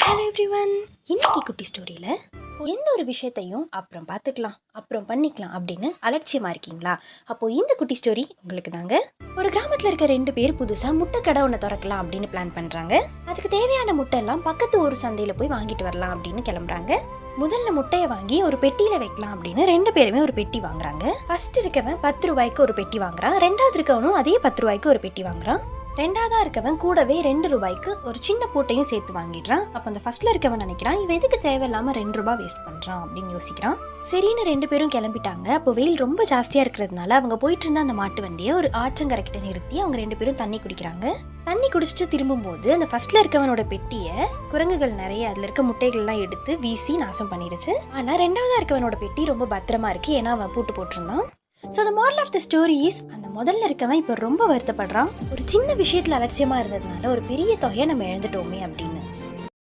Hello everyone. இன்னைக்கு குட்டி ஸ்டோரியில் எந்த ஒரு விஷயத்தையும் அப்புறம் பார்த்துக்கலாம், அப்புறம் பண்ணிக்கலாம் அப்படின்னு அலட்சியமாக இருக்கீங்களா? அப்போது இந்த குட்டி ஸ்டோரி உங்களுக்கு தாங்க. ஒரு கிராமத்தில் இருக்க 2 பேர் புதுசாக முட்டை கடை ஒன்று திறக்கலாம் அப்படின்னு பிளான் பண்ணுறாங்க. அதுக்கு தேவையான முட்டை எல்லாம் பக்கத்து ஒரு சந்தையில் போய் வாங்கிட்டு வரலாம் அப்படின்னு கிளம்புறாங்க. முதல்ல முட்டையை வாங்கி ஒரு பெட்டியில் வைக்கலாம் அப்படின்னு 2 பேருமே ஒரு பெட்டி வாங்குறாங்க. ஃபர்ஸ்ட் இருக்கவன் 10 ரூபாய்க்கு ஒரு பெட்டி வாங்குறான். ரெண்டாவது இருக்கவனும் அதே 10 ரூபாய்க்கு ஒரு பெட்டி வாங்குறான். ரெண்டாவதா இருக்கவன் கூடவே 2 ரூபாய்க்கு ஒரு சின்ன பூட்டையும் சேர்த்து வாங்கிடுறான். அப்போ அந்த ஃபர்ஸ்ட்ல இருக்கவன் நினைக்கிறான், இவன் எதுக்கு தேவையில்லாம 2 ரூபாய் வேஸ்ட் பண்றான் அப்படின்னு யோசிக்கிறான். சரின்னு 2 பேரும் கிளம்பிட்டாங்க. அப்போ வெயில் ரொம்ப ஜாஸ்தியா இருக்கிறதுனால அவங்க போயிட்டு இருந்த அந்த மாட்டு வண்டியை ஒரு ஆற்றங்கரைக்கிட்ட நிறுத்தி அவங்க 2 பேரும் தண்ணி குடிக்கிறாங்க. தண்ணி குடிச்சிட்டு திரும்பும் போது அந்த ஃபர்ஸ்ட்ல இருக்கவனோட பெட்டியை குரங்குகள் நிறைய அதுல இருக்க முட்டைகள் எல்லாம் எடுத்து வீசி நாசம் பண்ணிடுச்சு. ஆனா ரெண்டாவதா இருக்கவனோட பெட்டி ரொம்ப பத்திரமா இருக்கு, ஏன்னா அவன் பூட்டு போட்டிருந்தான். So the moral of the story is, அந்த முதல்ல இருக்கவன் இப்போ ரொம்ப வருத்தப்படுறான். ஒரு சின்ன விஷயத்துல அலட்சியமா இருந்ததுனால ஒரு பெரிய தொகையை நம்ம இழந்துட்டோமே அப்படின்னு.